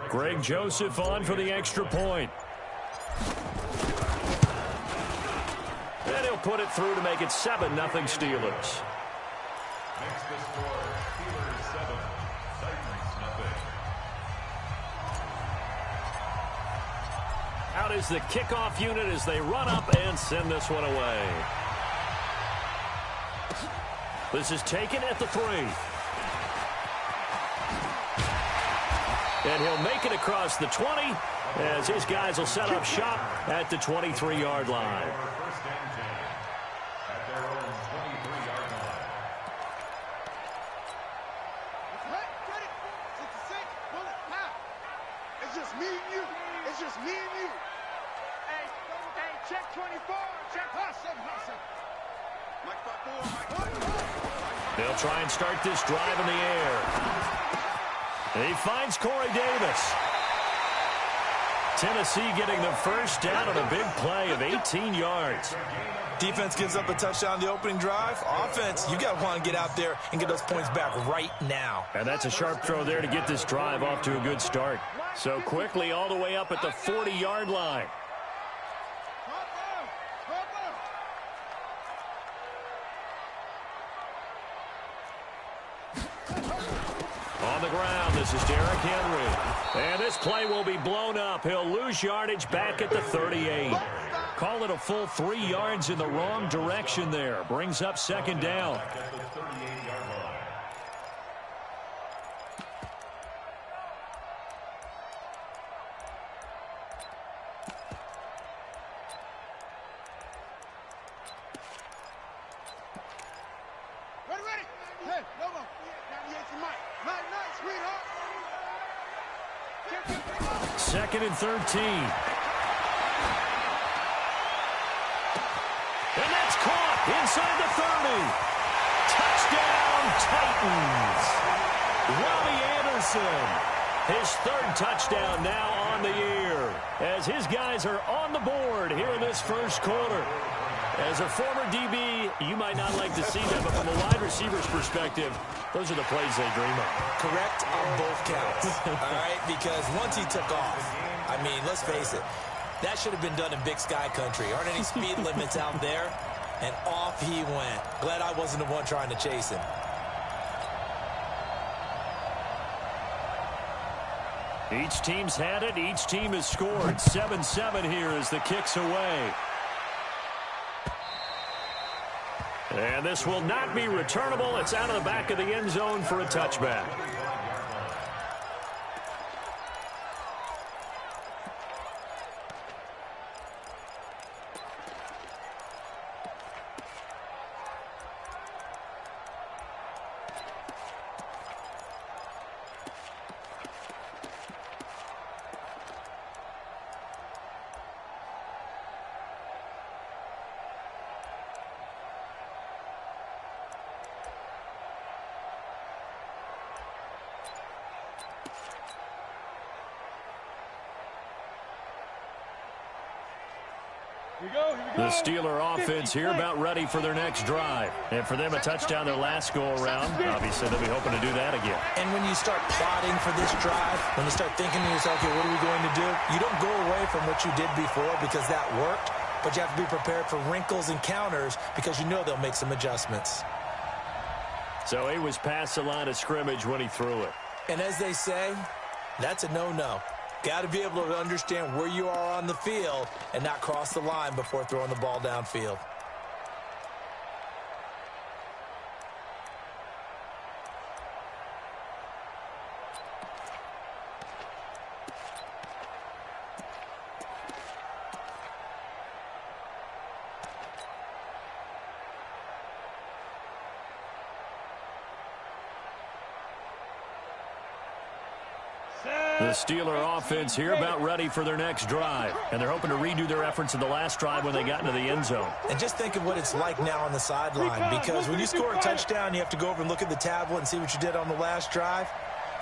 Greg Joseph on for the extra point. And he'll put it through to make it 7-0 Steelers. Makes the score Steelers 7, Titans nothing. Out is the kickoff unit as they run up and send this one away. This is taken at the 3. And he'll make it across the 20 as his guys will set up shop at the 23-yard line. First and 10 at their own 23-yard line. It's just me and you. It's just me and you. Hey, check 24. Check hustle. Mike 5-4. They'll try and start this drive in the air. And he finds Corey Davis. Tennessee getting the first down on a big play of 18 yards. Defense gives up a touchdown the opening drive. Offense, you got to want to get out there and get those points back right now. And that's a sharp throw there to get this drive off to a good start. So quickly all the way up at the 40-yard line. On the ground, this is Derrick Henry. And this play will be blown up. He'll lose yardage back at the 38. Call it a full 3 yards in the wrong direction there. Brings up second down. At the 38-yard line. Ready? Hey, Lobo. 98 for Mike. Night, sweetheart. Second and 13. And that's caught inside the 30. Touchdown, Titans. Robbie Anderson. His third touchdown now on the year as his guys are on the board here in this first quarter. As a former DB, you might not like to see that, but from a wide receiver's perspective, those are the plays they dream of. Correct on both counts, all right? Because once he took off, I mean, let's face it, that should have been done in Big Sky Country. Aren't any speed limits out there? And off he went. Glad I wasn't the one trying to chase him. Each team's had it. Each team has scored. 7-7 here as the kick's away. And this will not be returnable. It's out of the back of the end zone for a touchback. The Steeler offense here about ready for their next drive. And for them, a touchdown their last go-around. Obviously, they'll be hoping to do that again. And when you start plotting for this drive, when you start thinking to yourself, okay, what are we going to do? You don't go away from what you did before because that worked, but you have to be prepared for wrinkles and counters because you know they'll make some adjustments. So he was past the line of scrimmage when he threw it. And as they say, that's a no-no. Got to be able to understand where you are on the field and not cross the line before throwing the ball downfield. The Steeler offense here about ready for their next drive. And they're hoping to redo their efforts in the last drive when they got into the end zone. And just think of what it's like now on the sideline, because when you score a touchdown, you have to go over and look at the tablet and see what you did on the last drive.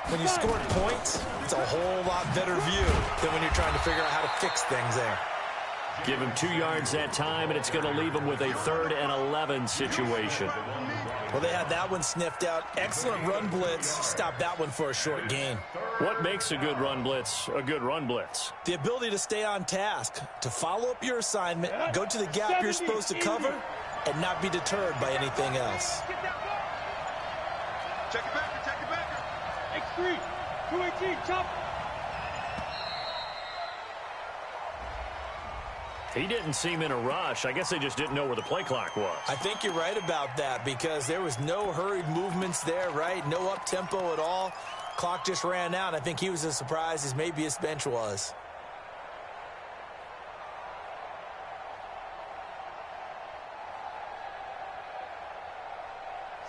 When you scored points, it's a whole lot better view than when you're trying to figure out how to fix things there. Give him 2 yards that time, and it's going to leave him with a 3rd and 11 situation. Well, they had that one sniffed out. Excellent run blitz. Stopped that one for a short gain. What makes a good run blitz a good run blitz? The ability to stay on task, to follow up your assignment, go to the gap you're supposed to cover, and not be deterred by anything else. Check it back, check it back. X3, 218, chop. He didn't seem in a rush. I guess they just didn't know where the play clock was. I think you're right about that because there was no hurried movements there, right? No up-tempo at all. Clock just ran out. I think he was as surprised as maybe his bench was.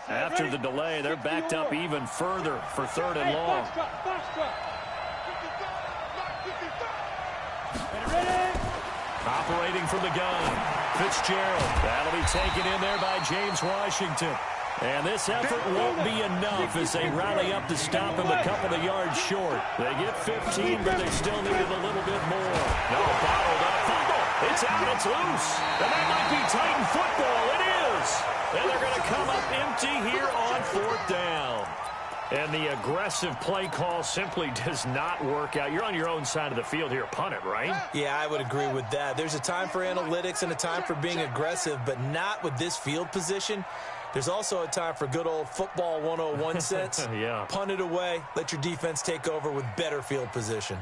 After the delay, they're backed up even further for 3rd and long. Operating from the gun, Fitzgerald. That'll be taken in there by James Washington. And this effort won't be enough as they rally up to stop him a couple of yards short. They get 15, but they still needed a little bit more. No, bottled up. Fumble. It's out. It's loose. And that might be Titan football. It is. And they're going to come up empty here on 4th down. And the aggressive play call simply does not work out. You're on your own side of the field here. Punt it, right? Yeah, I would agree with that. There's a time for analytics and a time for being aggressive, but not with this field position. There's also a time for good old football 101 sense. Yeah. Punt it away. Let your defense take over with better field position.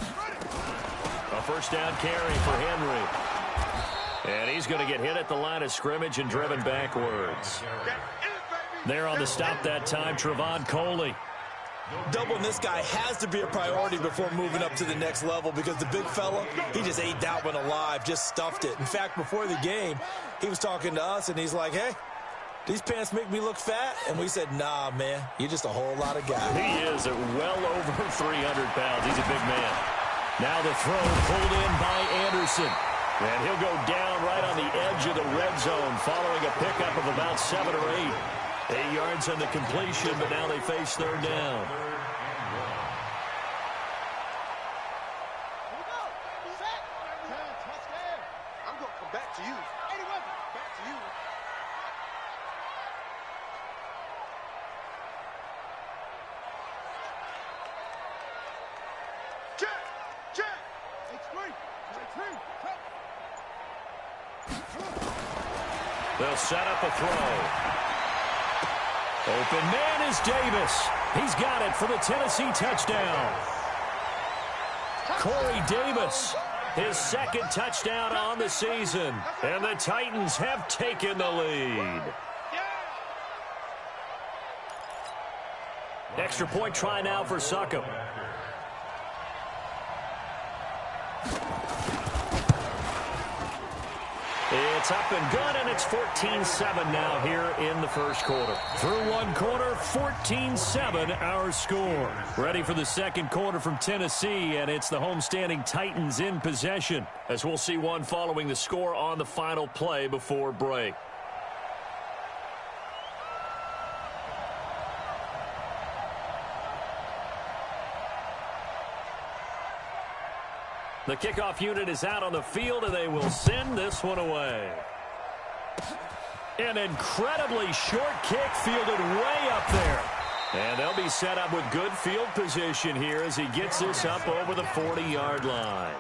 A 1st down carry for Henry. And he's going to get hit at the line of scrimmage and driven backwards. There on the stop that time, Trevon Coley. Doubling this guy has to be a priority before moving up to the next level because the big fella, he just ate that one alive, just stuffed it. In fact, before the game, he was talking to us, and he's like, hey, these pants make me look fat? And we said, nah, man, you're just a whole lot of guy. He is at well over 300 pounds. He's a big man. Now the throw pulled in by Anderson. And he'll go down right on the edge of the red zone following a pickup of about 7 or 8. 8 yards on the completion, but now they face 3rd down. I'm going to come back to you. Back to you. Check. They'll set up a throw. Open man is Davis. He's got it for the Tennessee touchdown. Corey Davis, his 2nd touchdown on the season. And the Titans have taken the lead. Extra point try now for Succop. It's up and good, and it's 14-7 now here in the 1st quarter. Through 1 quarter, 14-7 our score. Ready for the 2nd quarter from Tennessee, and it's the homestanding Titans in possession, as we'll see one following the score on the final play before break. The kickoff unit is out on the field, and they will send this one away. An incredibly short kick fielded way up there. And they'll be set up with good field position here as he gets this up over the 40-yard line.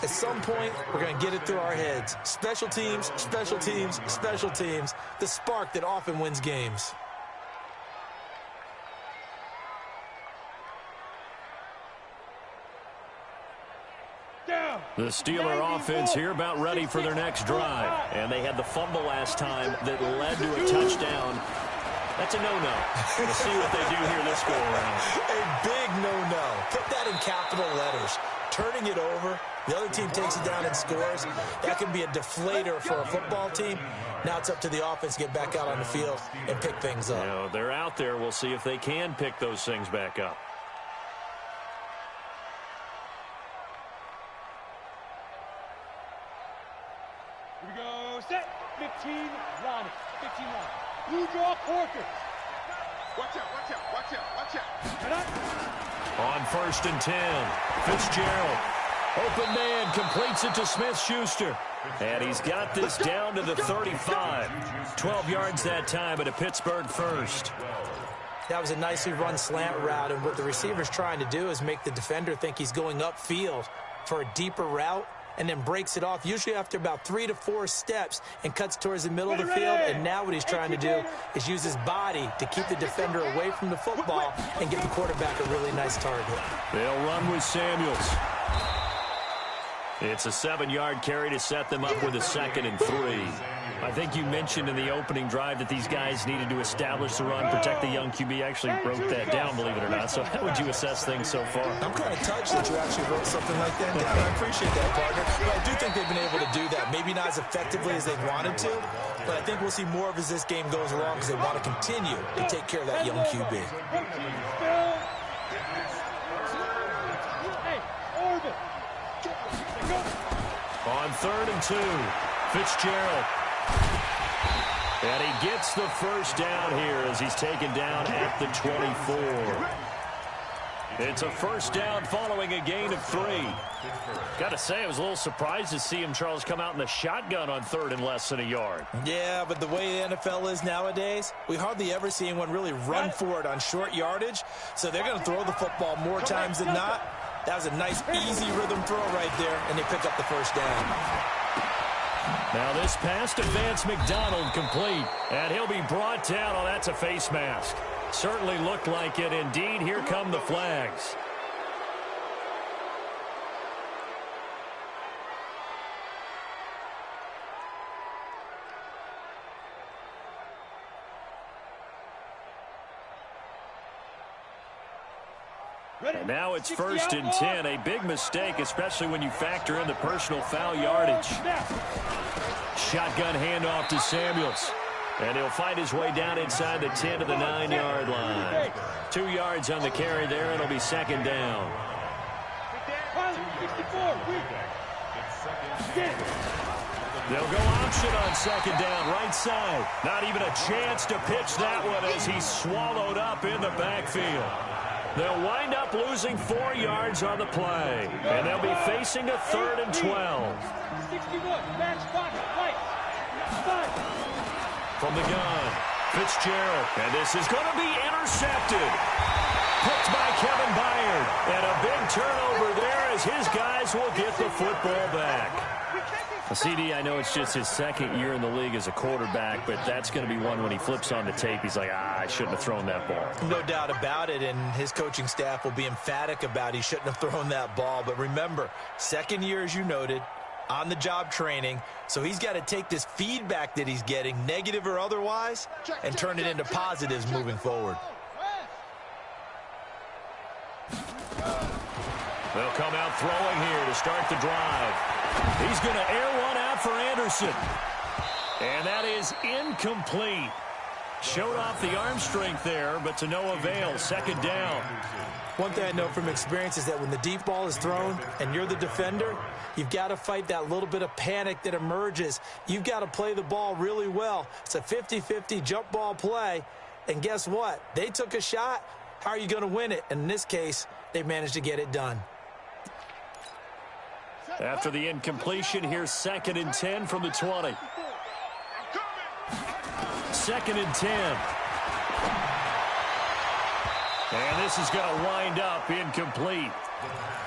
At some point, we're going to get it through our heads. Special teams, special teams, special teams. The spark that often wins games. The Steeler offense here about ready for their next drive. And they had the fumble last time that led to a touchdown. That's a no-no. We'll see what they do here this go-around. A big no-no. Put that in capital letters. Turning it over, the other team takes it down and scores. That can be a deflator for a football team. Now it's up to the offense to get back out on the field and pick things up. You know, they're out there. We'll see if they can pick those things back up. Here we go. Set. 15 line. 15 line. Blue draw quarter. Watch out, watch out, watch out, watch out. Head up. On 1st and 10, Fitzgerald. Open man completes it to Smith-Schuster. And he's got this down to the 35. 12 yards that time, at a Pittsburgh first. That was a nicely run slant route, and what the receiver's trying to do is make the defender think he's going upfield for a deeper route, and then breaks it off, usually after about 3 to 4 steps, and cuts towards the middle of the field. And now what he's trying to do is use his body to keep the defender away from the football and give the quarterback a really nice target. They'll run with Samuels. It's a 7-yard carry to set them up with a 2nd and 3. I think you mentioned in the opening drive that these guys needed to establish the run, protect the young QB. Actually wrote that down, believe it or not. So how would you assess things so far? I'm kind of touched that you actually wrote something like that down. I appreciate that, partner. But I do think they've been able to do that. Maybe not as effectively as they wanted to, but I think we'll see more of as this game goes along because they want to continue to take care of that young QB. On 3rd and 2, Fitzgerald. And he gets the first down here as he's taken down at the 24. It's a first down following a gain of 3. Got to say, I was a little surprised to see him, Charles, come out in the shotgun on 3rd and less than a yard. Yeah, but the way the NFL is nowadays, we hardly ever see anyone really run for it on short yardage. So they're going to throw the football more times than not. That was a nice, easy rhythm throw right there, and they pick up the first down. Now this pass to Vance McDonald complete, and he'll be brought down. Oh, that's a face mask. Certainly looked like it. Indeed, here come the flags. And now it's 1st and 10. A big mistake, especially when you factor in the personal foul yardage. Shotgun handoff to Samuels. And he'll fight his way down inside the 10 to the 9-yard line. 2 yards on the carry there. It'll be 2nd down. They'll go option on 2nd down, right side. Not even a chance to pitch that one as he's swallowed up in the backfield. They'll wind up losing 4 yards on the play. And they'll be facing a 3rd and 12. From the gun, Fitzgerald. And this is going to be intercepted. Picked by Kevin Byard. And a big turnover there as his guys will get the football back. CD, I know it's just his 2nd year in the league as a quarterback, but that's going to be one when he flips on the tape. He's like, I shouldn't have thrown that ball. No doubt about it, and his coaching staff will be emphatic about he shouldn't have thrown that ball. But remember, 2nd year, as you noted, on-the-job training, so he's got to take this feedback that he's getting, negative or otherwise, and turn it into positives moving forward. They'll come out throwing here to start the drive. He's going to air one out for Anderson. And that is incomplete. Showed off the arm strength there, but to no avail. 2nd down. One thing I know from experience is that when the deep ball is thrown and you're the defender, you've got to fight that little bit of panic that emerges. You've got to play the ball really well. It's a 50-50 jump ball play. And guess what? They took a shot. How are you going to win it? And in this case, they managed to get it done. After the incompletion, here's 2nd and 10 from the 20. 2nd and 10. And this is going to wind up incomplete.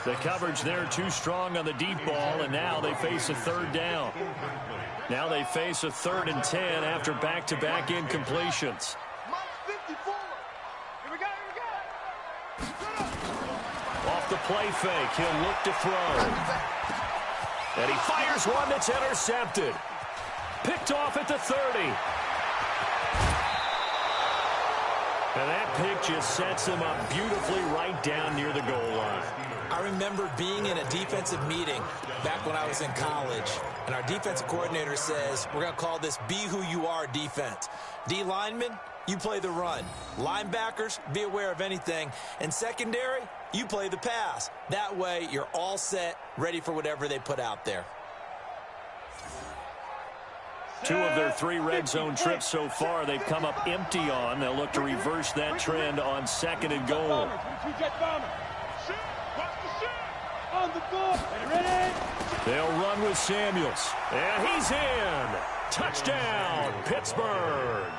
The coverage there too strong on the deep ball, and now they face a 3rd down. Now they face a 3rd and 10 after back-to-back incompletions. Off the play fake, he'll look to throw. And he fires one that's intercepted. Picked off at the 30. And that pick just sets him up beautifully right down near the goal line. I remember being in a defensive meeting back when I was in college, and our defensive coordinator says, we're going to call this Be Who You Are defense. D linemen, you play the run. Linebackers, be aware of anything. And secondary, you play the pass. That way, you're all set, ready for whatever they put out there. 2 of their 3 red zone trips so far, they've come up empty on. They'll look to reverse that trend on 2nd and goal. On the board. Ready? They'll run with Samuels. And he's in. Touchdown, Pittsburgh.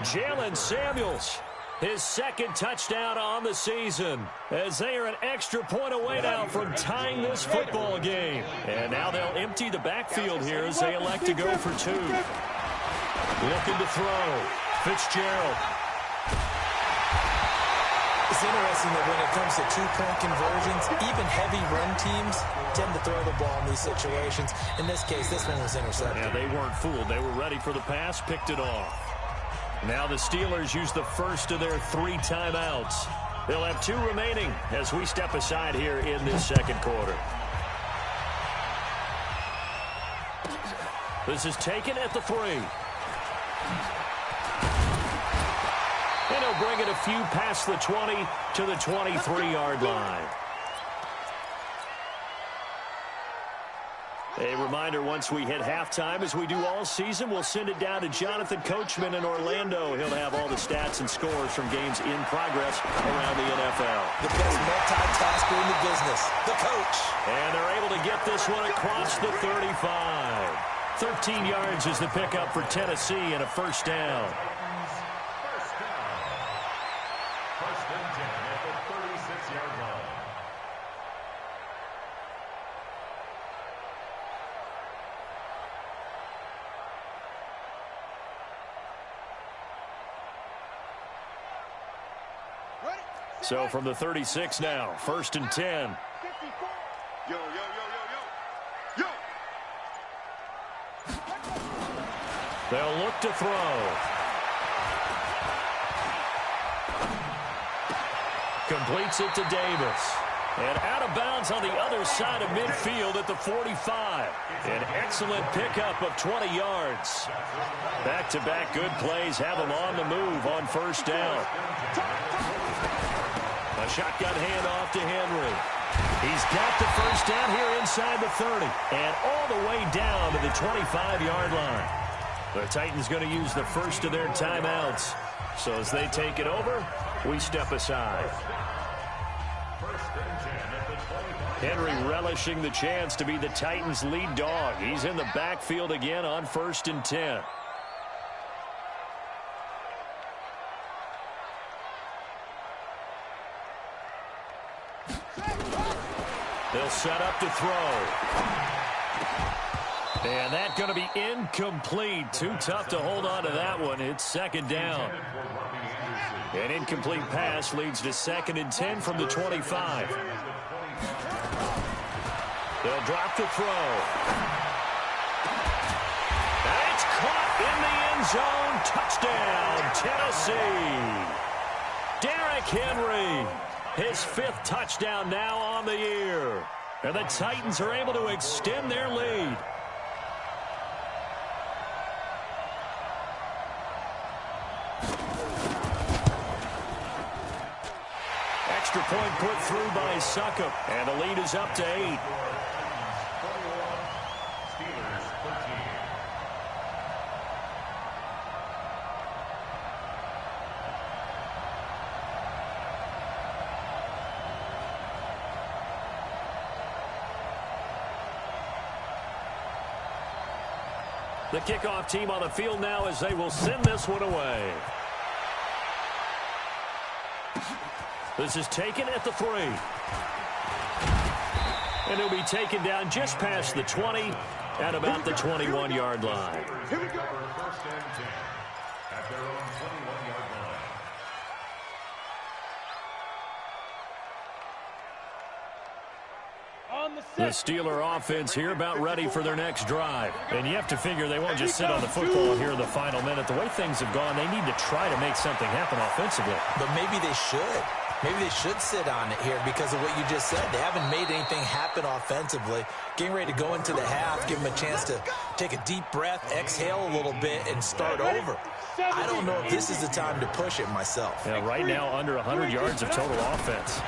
Jalen Samuels, his second touchdown on the season, as they are an extra point away now from tying this football game. And now they'll empty the backfield here as they elect to go for two. Looking to throw. Fitzgerald. It's interesting that when it comes to two-point conversions, even heavy run teams tend to throw the ball in these situations. In this case, this one was intercepted. Yeah, they weren't fooled. They were ready for the pass, picked it off. Now the Steelers use the first of their 3 timeouts. They'll have 2 remaining as we step aside here in this second quarter. This is taken at the 3. And he'll bring it a few past the 20 to the 23-yard line. A reminder, once we hit halftime, as we do all season, we'll send it down to Jonathan Coachman in Orlando. He'll have all the stats and scores from games in progress around the NFL. The best multitasker in the business, the coach. And they're able to get this one across the 35. 13 yards is the pickup for Tennessee and a first down. First and 10 at the 36-yard line. So from the 36 now, first and 10. Yo, yo, yo, yo, yo. Yo. They'll look to throw. Completes it to Davis. And out of bounds on the other side of midfield at the 45. An excellent pickup of 20 yards. Back-to-back good plays have him on the move on first down. A shotgun handoff to Henry. He's got the first down here inside the 30. And all the way down to the 25-yard line. The Titans going to use the first of their timeouts. So as they take it over, we step aside. Henry relishing the chance to be the Titans' lead dog. He's in the backfield again on first and 10. They'll set up to throw. And that's going to be incomplete. Too tough to hold on to that one. It's second down. An incomplete pass leads to second and 10 from the 25. They'll drop the throw. And it's caught in the end zone. Touchdown, Tennessee. Derrick Henry, his 5th touchdown now on the year. And the Titans are able to extend their lead. Extra point put through by Succop. And the lead is up to 8. The kickoff team on the field now as they will send this one away. This is taken at the 3. And it'll be taken down just past the 20 at about the 21-yard line. Here we go. First and 10 at their own 21-yard line. The Steeler offense here about ready for their next drive. And you have to figure they won't just sit on the football here in the final minute. The way things have gone, they need to try to make something happen offensively. But maybe they should. Maybe they should sit on it here because of what you just said. They haven't made anything happen offensively. Getting ready to go into the half, give them a chance to take a deep breath, exhale a little bit, and start over. I don't know if this is the time to push it myself. Yeah, right now under 100 yards of total offense.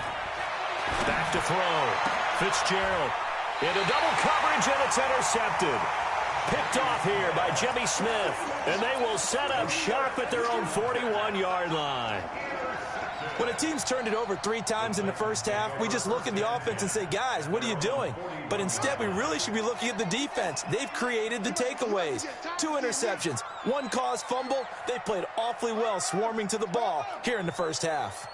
Back to throw. Fitzgerald into double coverage, and it's intercepted. Picked off here by Jimmy Smith, and they will set up shop at their own 41-yard line. When a team's turned it over 3 times in the first half, we just look at the offense and say, guys, what are you doing? But instead, we really should be looking at the defense. They've created the takeaways. 2 interceptions, 1 caused fumble. They played awfully well swarming to the ball here in the first half.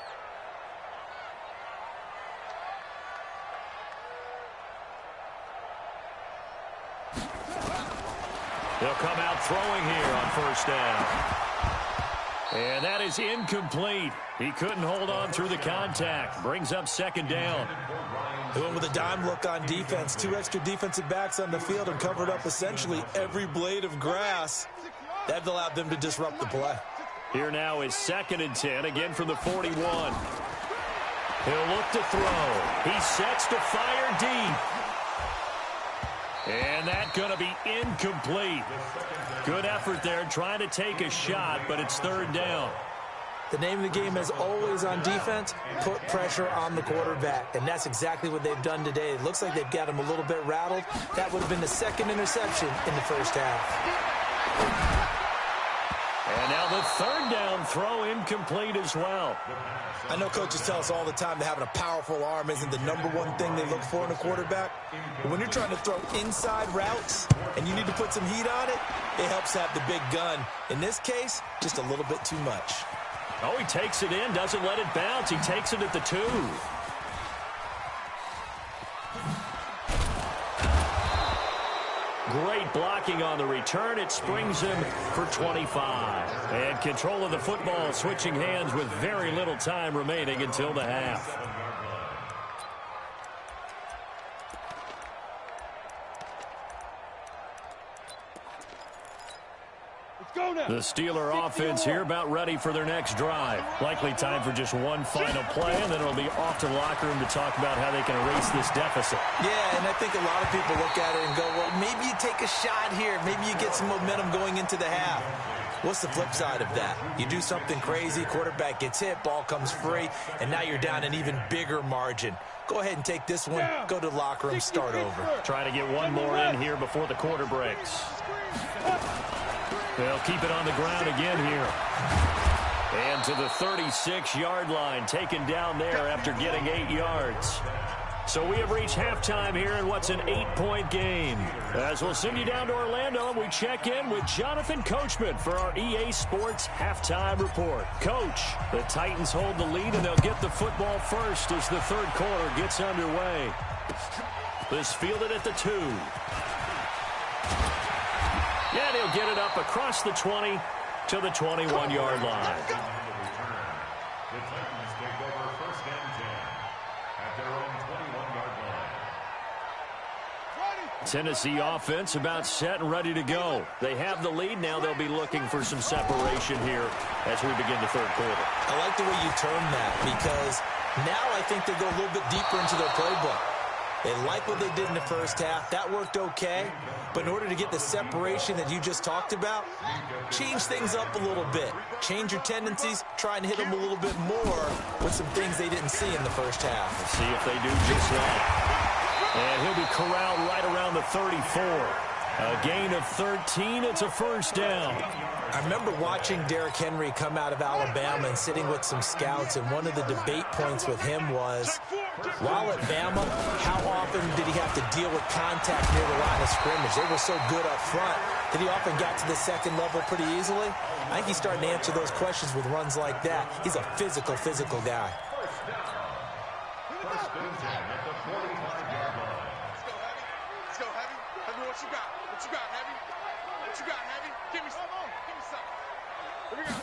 They'll come out throwing here on first down. And that is incomplete. He couldn't hold on through the contact. Brings up second down. They went with a dime look on defense. 2 extra defensive backs on the field and covered up essentially every blade of grass. That allowed them to disrupt the play. Here now is 2nd and 10, again from the 41. He'll look to throw. He sets to fire deep. And that's going to be incomplete. Good effort there trying to take a shot, but it's 3rd down. The name of the game is always on defense, put pressure on the quarterback. And that's exactly what they've done today. It looks like they've got him a little bit rattled. That would have been the 2nd interception in the first half. And now the 3rd down throw incomplete as well. I know coaches tell us all the time that having a powerful arm isn't the #1 thing they look for in a quarterback. But when you're trying to throw inside routes and you need to put some heat on it, it helps have the big gun. In this case, just a little bit too much. Oh, he takes it in, doesn't let it bounce. He takes it at the 2. Great blocking on the return. It springs him for 25. And control of the football switching hands with very little time remaining until the half. The Steeler offense here about ready for their next drive. Likely time for just one final play, and then it'll be off to the locker room to talk about how they can erase this deficit. Yeah, and I think a lot of people look at it and go, well, maybe you take a shot here. Maybe you get some momentum going into the half. What's the flip side of that? You do something crazy, quarterback gets hit, ball comes free, and now you're down an even bigger margin. Go ahead and take this one, go to the locker room, start over. Try to get one more in here before the quarter breaks. They'll keep it on the ground again here. And to the 36-yard line, taken down there after getting 8 yards. So we have reached halftime here in what's an 8-point game. As we'll send you down to Orlando, we check in with Jonathan Coachman for our EA Sports Halftime Report. Coach, the Titans hold the lead, and they'll get the football first as the 3rd quarter gets underway. This fielded at the 2. Yeah, they'll get it up across the 20 to the 21-yard line. The Titans take over 1st and 10 at their own 21-yard line. Tennessee offense about set and ready to go. They have the lead. Now they'll be looking for some separation here as we begin the 3rd quarter. I like the way you term that because now I think they go a little bit deeper into their playbook. They like what they did in the first half. That worked okay. But in order to get the separation that you just talked about, change things up a little bit. Change your tendencies. Try and hit them a little bit more with some things they didn't see in the first half. Let's see if they do just that. And he'll be corralled right around the 34. A gain of 13. It's a 1st down. I remember watching Derrick Henry come out of Alabama and sitting with some scouts, and one of the debate points with him was, while at Bama, how often did he have to deal with contact near the line of scrimmage? They were so good up front that he often got to the 2nd level pretty easily. I think he's starting to answer those questions with runs like that. He's a physical guy. 1st and 10 at the 45-yard line. Let's go, Heavy. Heavy, what you got? What you got, Heavy? What you got, Heavy? Give me some. Give me some. Here we go.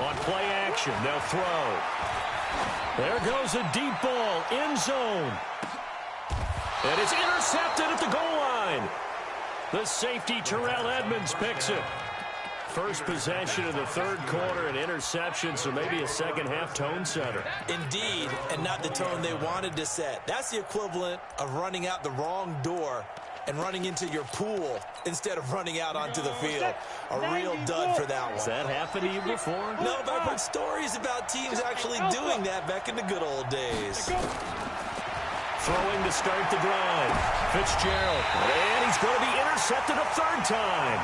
On play action, they'll throw. There goes a deep ball, end zone. And it's intercepted at the goal line. The safety, Terrell Edmonds, picks it. First possession of the 3rd quarter, an interception, so maybe a second-half tone setter. Indeed, and not the tone they wanted to set. That's the equivalent of running out the wrong door and running into your pool instead of running out onto the field. A real dud for that one. Has that happened to you before? No, but I've heard stories about teams actually doing that back in the good old days. Throwing to start the drive. Fitzgerald. And he's going to be intercepted a 3rd time.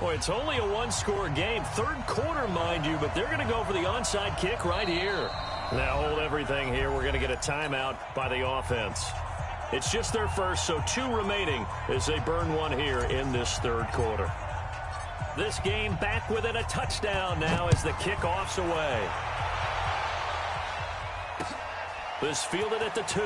Well, it's only a one-score game. Third quarter, mind you, but they're going to go for the onside kick right here. Now hold everything here. We're going to get a timeout by the offense. It's just their first, so 2 remaining as they burn one here in this third quarter. This game back within a touchdown now as the kickoff's away. This fielded at the 2.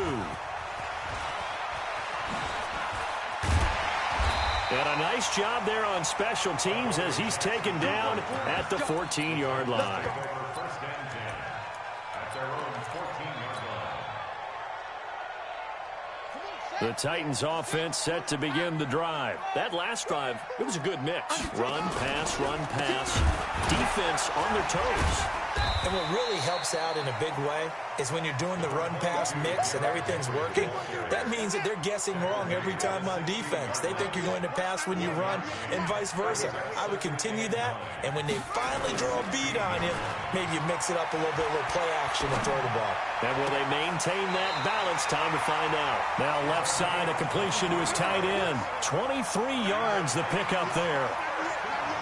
And a nice job there on special teams as he's taken down at the 14-yard line. The Titans offense set to begin the drive. That last drive, it was a good mix. Run, pass, defense on their toes. And what really helps out in a big way is when you're doing the run-pass mix and everything's working, that means that they're guessing wrong every time on defense. They think you're going to pass when you run and vice versa. I would continue that, and when they finally draw a beat on you, maybe you mix it up a little bit with play action and throw the ball. And will they maintain that balance? Time to find out. Now left side, a completion to his tight end. 23 yards the pickup there.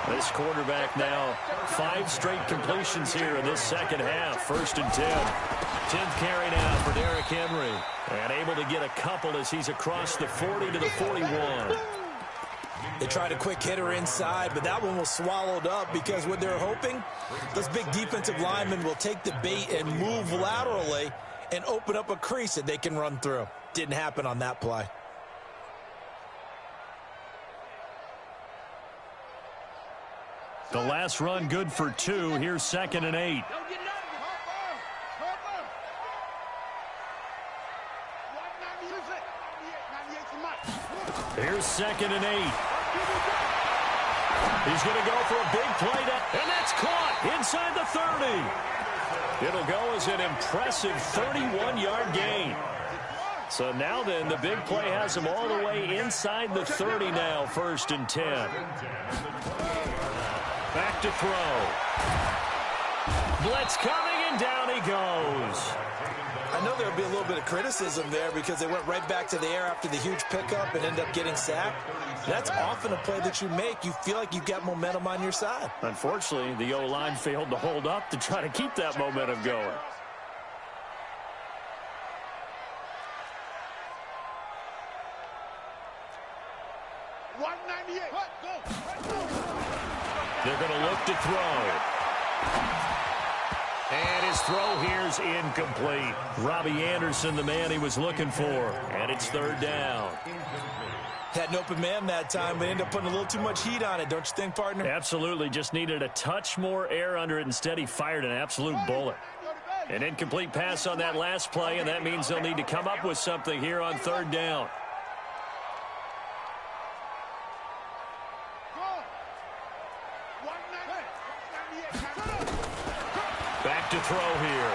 This quarterback now 5 straight completions here in this second half. 1st and 10. 10th carry now for Derrick Henry. And able to get a couple as he's across the 40 to the 41. They tried a quick hitter inside, but that one was swallowed up because what they're hoping, those big defensive linemen will take the bait and move laterally and open up a crease that they can run through. Didn't happen on that play. The last run good for 2. Here's 2nd and 8. Here's 2nd and 8. He's going to go for a big play, and that's caught inside the 30. It'll go as an impressive 31-yard gain. So now then, the big play has him all the way inside the 30 now, 1st and 10. Back to throw. Blitz coming, and down he goes. I know there'll be a little bit of criticism there because they went right back to the air after the huge pickup and ended up getting sacked. That's often a play that you make. You feel like you've got momentum on your side. Unfortunately, the O-line failed to hold up to try to keep that momentum going. They're going to look to throw. And his throw here's incomplete. Robbie Anderson, the man he was looking for. And it's 3rd down. Had an open man that time, but ended up putting a little too much heat on it, don't you think, partner? Absolutely. Just needed a touch more air under it. Instead, he fired an absolute bullet. An incomplete pass on that last play, and that means they'll need to come up with something here on 3rd down. Back to throw here.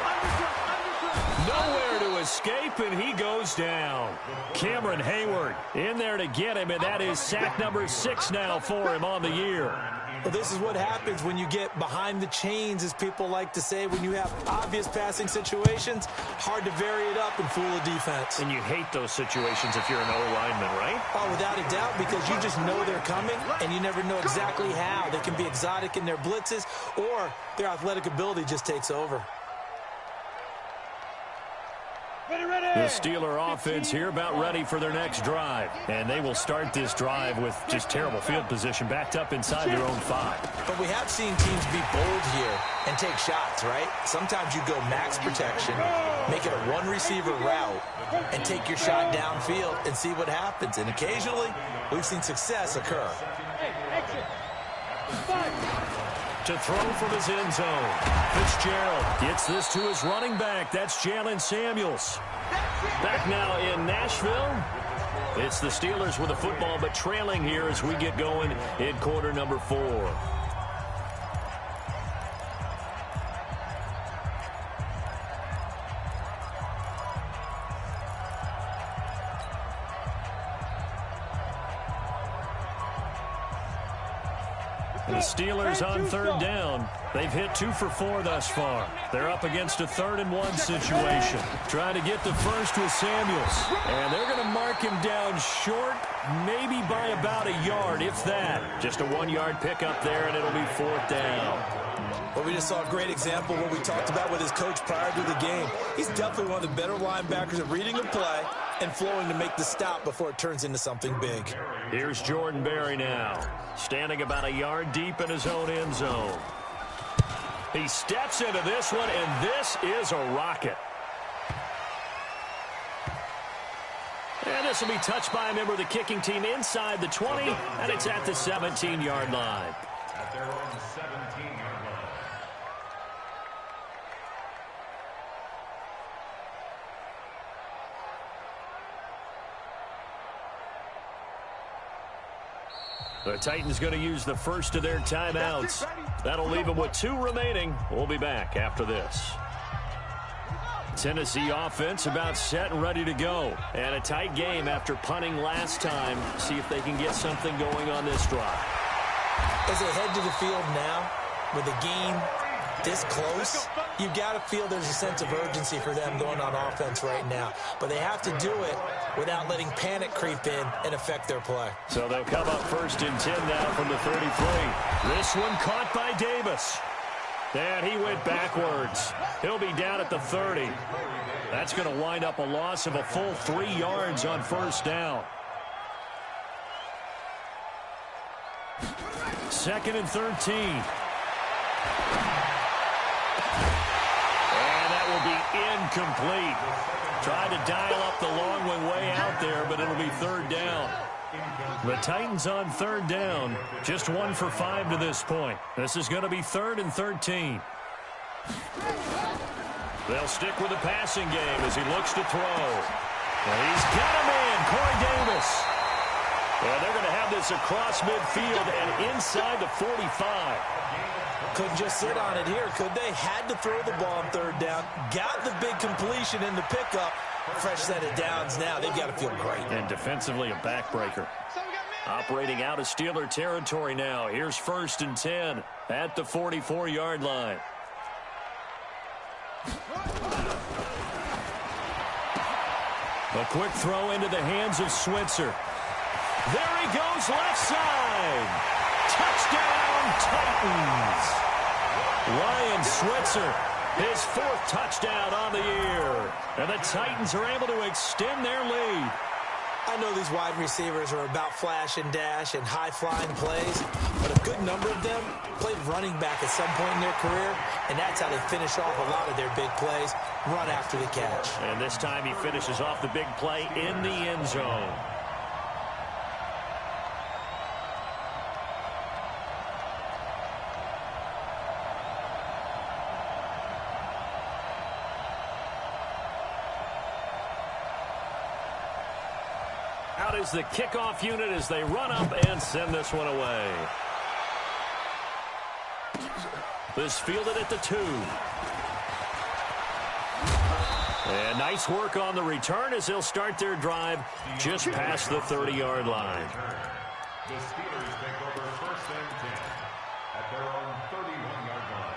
Nowhere to escape, and he goes down. Cameron Hayward in there to get him, and that is sack number 6 now for him on the year. Well, this is what happens when you get behind the chains, as people like to say. When you have obvious passing situations, hard to vary it up and fool a defense. And you hate those situations if you're an O-lineman, right? Oh, without a doubt, because you just know they're coming, and you never know exactly how. They can be exotic in their blitzes, or their athletic ability just takes over. The Steeler offense here about ready for their next drive. And they will start this drive with just terrible field position, backed up inside their own 5. But we have seen teams be bold here and take shots, right? Sometimes you go max protection, make it a one-receiver route, and take your shot downfield and see what happens. And occasionally, we've seen success occur. To throw from his end zone. Fitzgerald gets this to his running back. That's Jalen Samuels. Back now in Nashville. It's the Steelers with the football, but trailing here as we get going in quarter number 4. The Steelers on third down. They've hit 2 for 4 thus far. They're up against a 3rd-and-1 situation. Trying to get the first with Samuels. And they're going to mark him down short, maybe by about a yard, if that. Just a 1-yard pickup there, and it'll be 4th down. Well, we just saw a great example of what we talked about with his coach prior to the game. He's definitely one of the better linebackers at reading a play and flowing to make the stop before it turns into something big. Here's Jordan Berry now, standing about a yard deep in his own end zone. He steps into this one, and this is a rocket. And this will be touched by a member of the kicking team inside the 20, and it's at the 17-yard line. At their own 17-yard line. The Titans going to use the first of their timeouts. That'll leave them with 2 remaining. We'll be back after this. Tennessee offense about set and ready to go. And a tight game after punting last time. See if they can get something going on this drive. As they head to the field now, with the game this close, you've got to feel there's a sense of urgency for them going on offense right now. But they have to do it without letting panic creep in and affect their play. So they'll come up 1st and 10 now from the 33. This one caught by Davis. And he went backwards. He'll be down at the 30. That's going to wind up a loss of a full 3 yards on 1st down. 2nd and 13. And that will be incomplete. Tried to dial up the long one way out there, but it'll be 3rd down. The Titans on 3rd down. Just 1 for 5 to this point. This is going to be 3rd and 13. They'll stick with the passing game as he looks to throw. And he's got a man, Corey Davis. And they're going to have this across midfield and inside the 45. Couldn't just sit on it here, could they? Had to throw the ball on 3rd down. Got the big completion in the pickup. Fresh set of downs now. They've got to feel great. And defensively, a backbreaker. Operating out of Steeler territory now. Here's 1st and 10 at the 44-yard line. A quick throw into the hands of Switzer. There he goes, left side. Touchdown, Titans. Ryan Switzer, his 4th touchdown on the year. And the Titans are able to extend their lead. I know these wide receivers are about flash and dash and high-flying plays, but a good number of them played running back at some point in their career, and that's how they finish off a lot of their big plays, run after the catch. And this time he finishes off the big play in the end zone. Out is the kickoff unit as they run up and send this one away. This fielded at the 2. And nice work on the return as they'll start their drive just past the 30-yard line. The Steelers take over 1st and 10 at their own 31-yard line.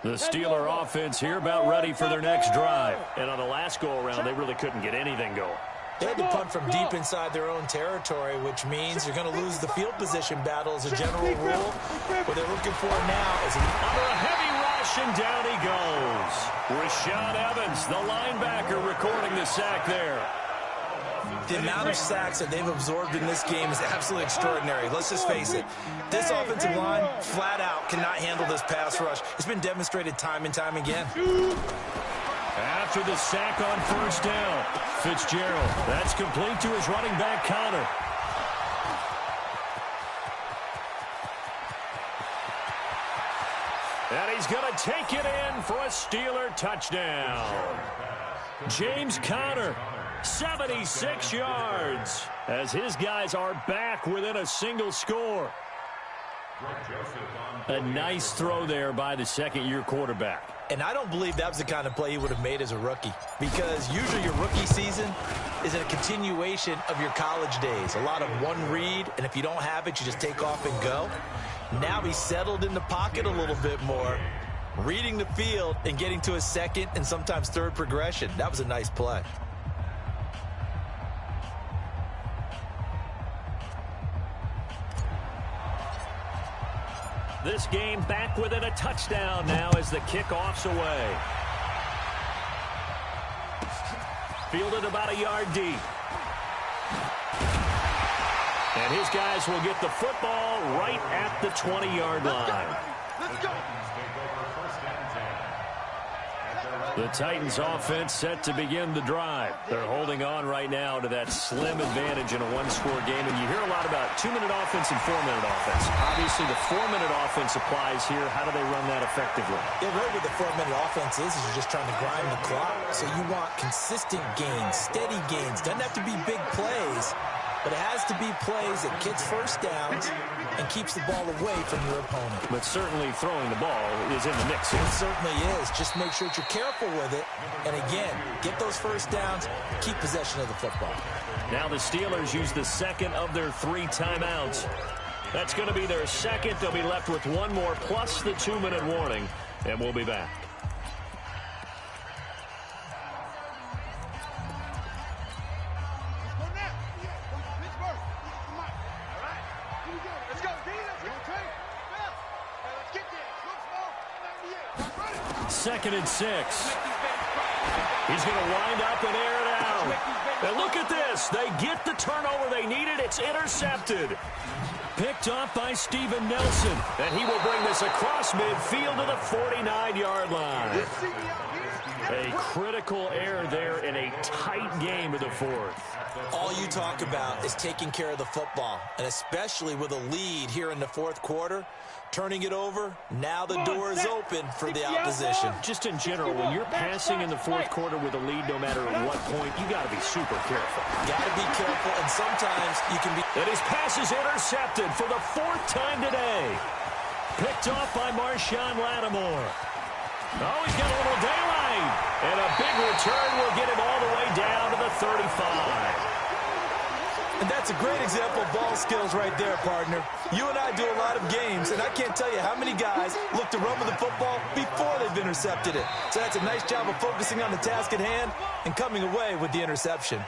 The Steeler offense here about ready for their next drive. And on the last go-around, they really couldn't get anything going. They had to punt from deep inside their own territory, which means you're going to lose the field position battle as a general rule. What they're looking for now is under a heavy rush, and down he goes. Rashaan Evans, the linebacker, recording the sack there. The amount of sacks that they've absorbed in this game is absolutely extraordinary. Let's just face it. This offensive line, flat out, cannot handle this pass rush. It's been demonstrated time and time again. After the sack on 1st down, Fitzgerald, that's complete to his running back, Connor. And he's going to take it in for a Steeler touchdown. James Conner, 76 yards, as his guys are back within a single score. Joseph on A nice throw there by the second-year quarterback. And I don't believe that was the kind of play he would have made as a rookie, because usually your rookie season is a continuation of your college days. A lot of one read, and if you don't have it, you just take off and go. Now he's settled in the pocket a little bit more, reading the field and getting to his second and sometimes third progression. That was a nice play. This game back within a touchdown now as the kickoff's away. Fielded about a yard deep. And his guys will get the football right at the 20-yard line. Let's go. The Titans offense set to begin the drive. They're holding on right now to that slim advantage in a one-score game. And you hear a lot about 2-minute offense and 4-minute offense. Obviously, the 4-minute offense applies here. How do they run that effectively? Yeah, really what the 4-minute offense is you're just trying to grind the clock. So you want consistent gains, steady gains. Doesn't have to be big plays, but it has to be plays that gets first downs and keeps the ball away from your opponent. But certainly throwing the ball is in the mix here. It certainly is. Just make sure that you're careful with it. And again, get those first downs, keep possession of the football. Now the Steelers use the second of their 3 timeouts. That's going to be their second. They'll be left with one more plus the 2-minute warning, and we'll be back. Second and 6. He's going to wind up and air it out. And look at this. They get the turnover they needed. It's intercepted. Picked off by Steven Nelson. And he will bring this across midfield to the 49-yard line. A critical error there in a tight game of the fourth. All you talk about is taking care of the football, and especially with a lead here in the fourth quarter. Turning it over, now the door is open for the opposition. Just in general, when you're passing in the fourth quarter with a lead, no matter at what point, you got to be super careful. Got to be careful, and sometimes you can be... And his pass is intercepted for the 4th time today. Picked off by Marshawn Lattimore. Oh, he's got a little daylight. And a big return will get him all the way down to the 35. And that's a great example of ball skills right there, partner. You and I do a lot of games, and I can't tell you how many guys look to run with the football before they've intercepted it. So that's a nice job of focusing on the task at hand and coming away with the interception.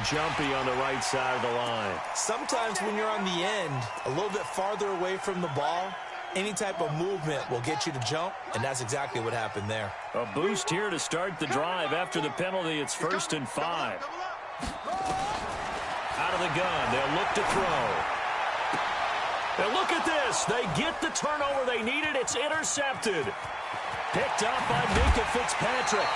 Jumpy on the right side of the line. Sometimes when you're on the end, a little bit farther away from the ball, any type of movement will get you to jump, and that's exactly what happened there. A boost here to start the drive. After the penalty, it's 1st and 5. Out of the gun, they'll look to throw. And look at this. They get the turnover they needed. It's intercepted. Picked up by Minka Fitzpatrick.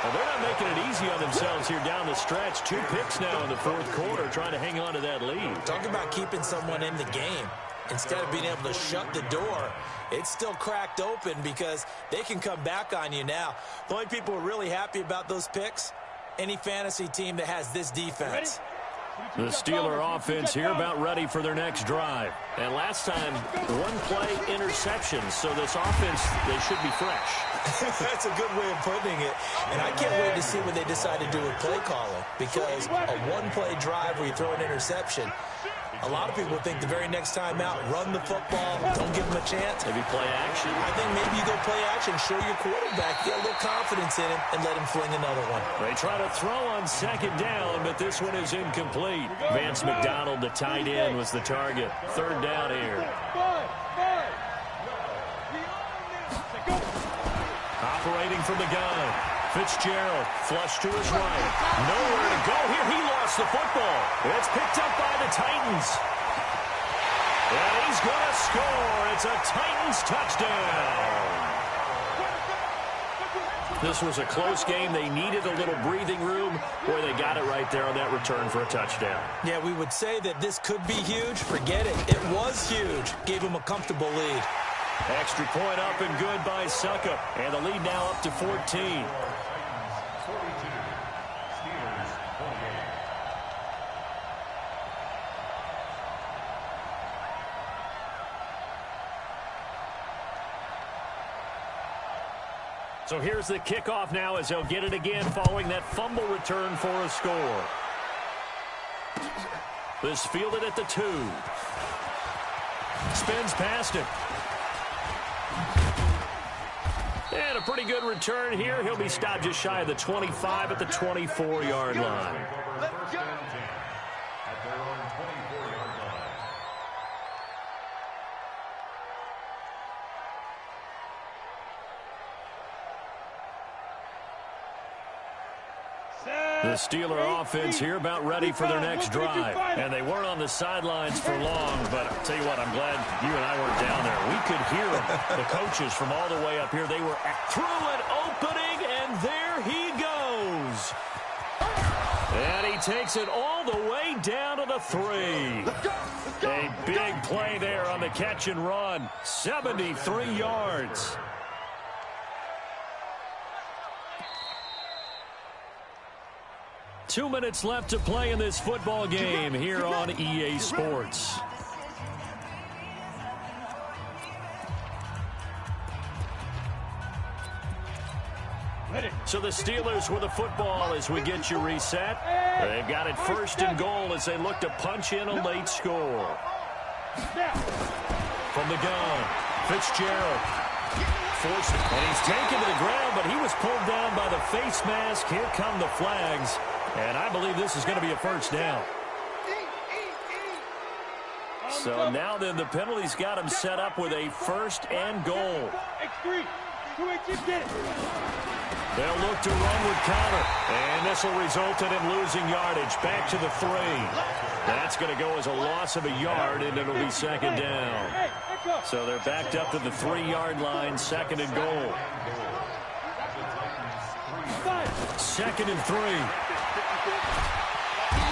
Well, they're not making it easy on themselves here down the stretch. 2 picks now in the fourth quarter, trying to hang on to that lead. Talk about keeping someone in the game. Instead of being able to shut the door, it's still cracked open because they can come back on you now. The only people who are really happy about those picks, any fantasy team that has this defense. The Steeler offense here about ready for their next drive. And last time, 1-play interception. So this offense, they should be fresh. That's a good way of putting it. And I can't wait to see what they decide to do with play calling. Because a 1-play drive where you throw an interception, a lot of people think the very next time out, run the football, don't give them a chance. Maybe play action. I think maybe you go play action, show your quarterback, get a little confidence in him, and let him fling another one. They try to throw on 2nd down, but this one is incomplete. Vance McDonald, the tight end, was the target. 3rd down here. Operating from the gun. Fitzgerald, flush to his right. Nowhere to go here. He lost the football. It's picked up by the Titans. And he's going to score. It's a Titans touchdown. This was a close game. They needed a little breathing room. Boy, they got it right there on that return for a touchdown. Yeah, we would say that this could be huge. Forget it. It was huge. Gave him a comfortable lead. Extra point up and good by Suckup. And the lead now up to 14. So here's the kickoff now as they'll get it again following that fumble return for a score. This fielded at the 2. Spins past it. And a pretty good return here. He'll be stopped just shy of the 25 at the 24-yard line. Let's go. At their own 24-yard line. The Steeler offense here about ready for their next drive. And they weren't on the sidelines for long, but I'll tell you what, I'm glad you and I weren't down there. We could hear them, the coaches from all the way up here. They were through an opening, and there he goes. And he takes it all the way down to the 3. A big play there on the catch and run. 73 yards. Two minutes left to play in this football game here on EA Sports. So the Steelers with the football as we get you reset. They've got it 1st and goal as they look to punch in a late score. From the gun, Fitzgerald. Forced, and he's taken to the ground, but he was pulled down by the face mask. Here come the flags. And I believe this is going to be a first down. So now then the penalty's got him set up with a 1st and goal. They'll look to run with counter. And this will result in him losing yardage. Back to the 3. That's going to go as a loss of a yard, and it'll be 2nd down. So they're backed up to the 3-yard line, 2nd and goal. 2nd and 3.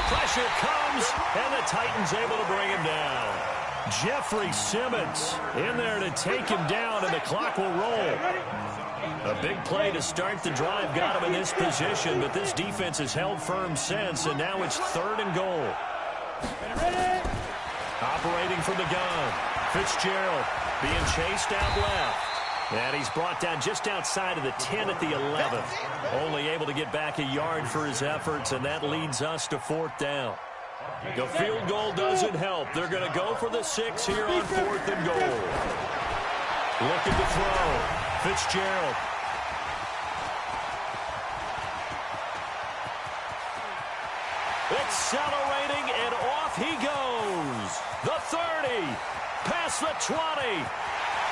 Pressure comes, and the Titans able to bring him down. Jeffrey Simmons in there to take him down, and the clock will roll. A big play to start the drive got him in this position, but this defense has held firm since, and now it's 3rd and goal. Operating from the gun, Fitzgerald being chased out left. And he's brought down just outside of the 10 at the 11th. Only able to get back a yard for his efforts, and that leads us to 4th down. The field goal doesn't help. They're going to go for the 6 here on 4th and goal. Looking to throw. Fitzgerald. Accelerating, and off he goes. The 30. Past the 20.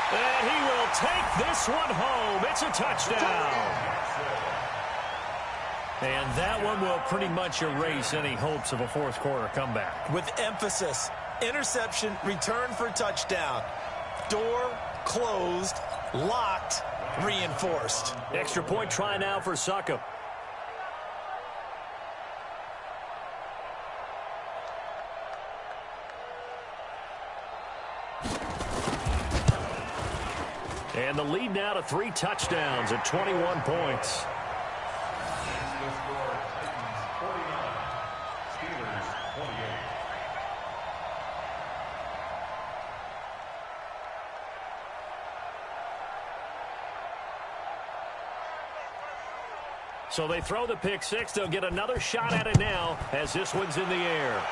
And he will take this one home. It's a touchdown. And that one will pretty much erase any hopes of a 4th quarter comeback. With emphasis, interception, return for touchdown. Door closed, locked, reinforced. Extra point try now for Succop. And the lead now to 3 touchdowns at 21 points. The score, Titans 49, Steelers 28. So they throw the pick 6. They'll get another shot at it now as this one's in the air.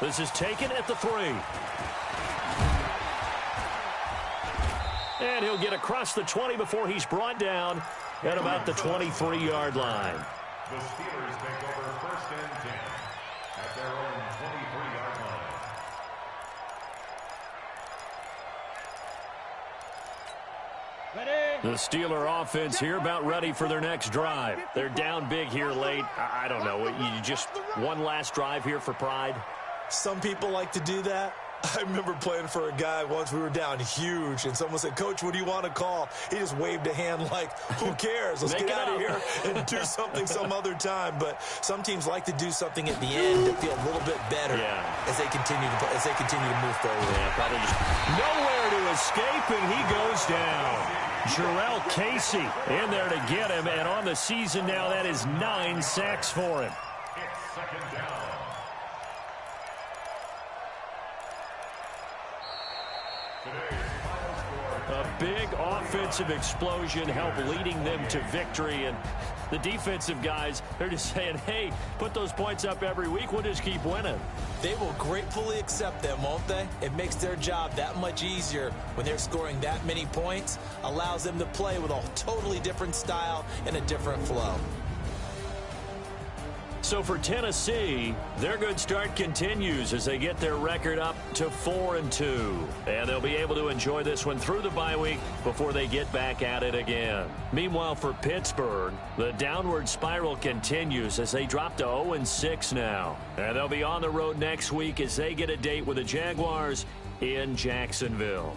This is taken at the 3. And he'll get across the 20 before he's brought down at about the 23-yard line. The Steelers take over 1st and 10 at their own 23-yard line. The Steeler offense here about ready for their next drive. They're down big here late. I don't know. You just one last drive here for pride? Some people like to do that. I remember playing for a guy once. We were down huge, and someone said, "Coach, what do you want to call?" He just waved a hand like, who cares? Let's get out of here and do something some other time. But some teams like to do something at the end to feel a little bit better as they continue to play, as they continue to move forward. Yeah, probably just nowhere to escape, and he goes down. Jarrell Casey in there to get him, and on the season now, that is 9 sacks for him. It's 2nd down. Today's final score, A big offensive explosion helped leading them to victory. And the defensive guys, they're just saying, hey, put those points up every week. We'll just keep winning. They will gratefully accept them, won't they? It makes their job that much easier when they're scoring that many points. Allows them to play with a totally different style and a different flow. So for Tennessee, their good start continues as they get their record up to 4-2. And they'll be able to enjoy this one through the bye week before they get back at it again. Meanwhile, for Pittsburgh, the downward spiral continues as they drop to 0-6 now. And they'll be on the road next week as they get a date with the Jaguars in Jacksonville.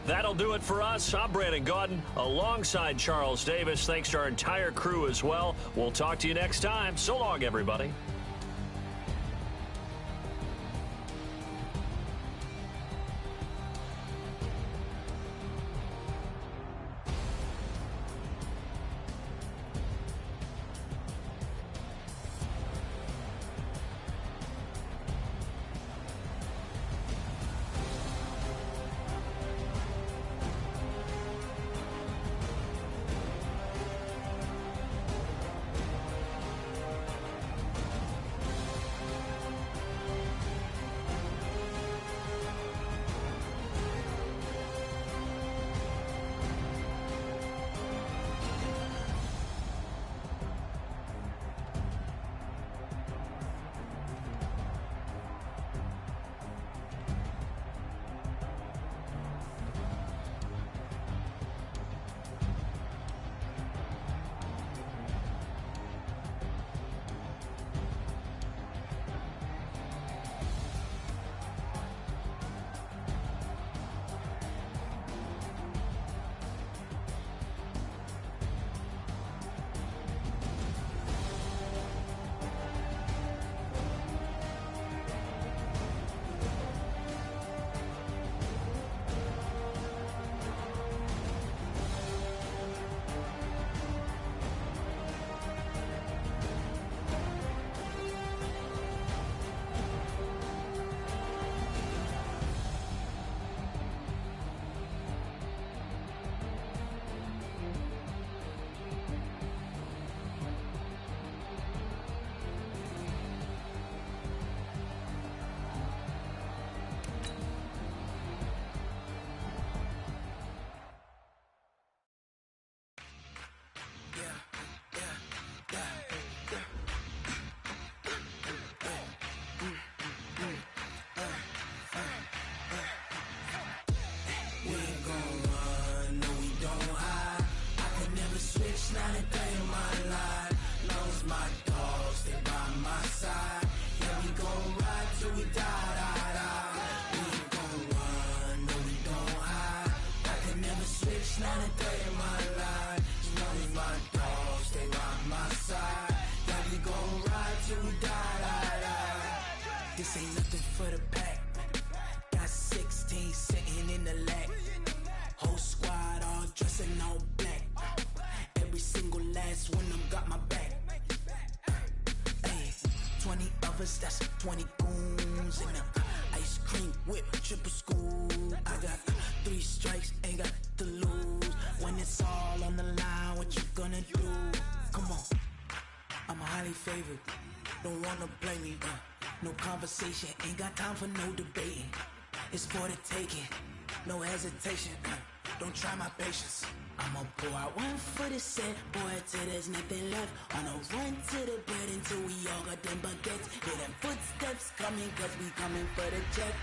That'll do it for us. I'm Brandon Gaudin alongside Charles Davis. Thanks to our entire crew as well. We'll talk to you next time. So long, everybody. This ain't nothing for the pack. Got 16 sitting in the lag. Whole squad all dressing all black. Every single last one of them got my back. Hey, 20 of us, that's 20 goons in the ice cream whip, triple scoop. I got 3 strikes, ain't got to lose. When it's all on the line, what you gonna do? Come on, I'm highly favored. Don't wanna play me, no conversation, ain't got time for no debating. It's for the taking, no hesitation, don't try my patience. I'ma pour out one for the set, boy, till there's nothing left. On a run to the bread until we all got them baguettes. Hear them footsteps coming, cause we coming for the check.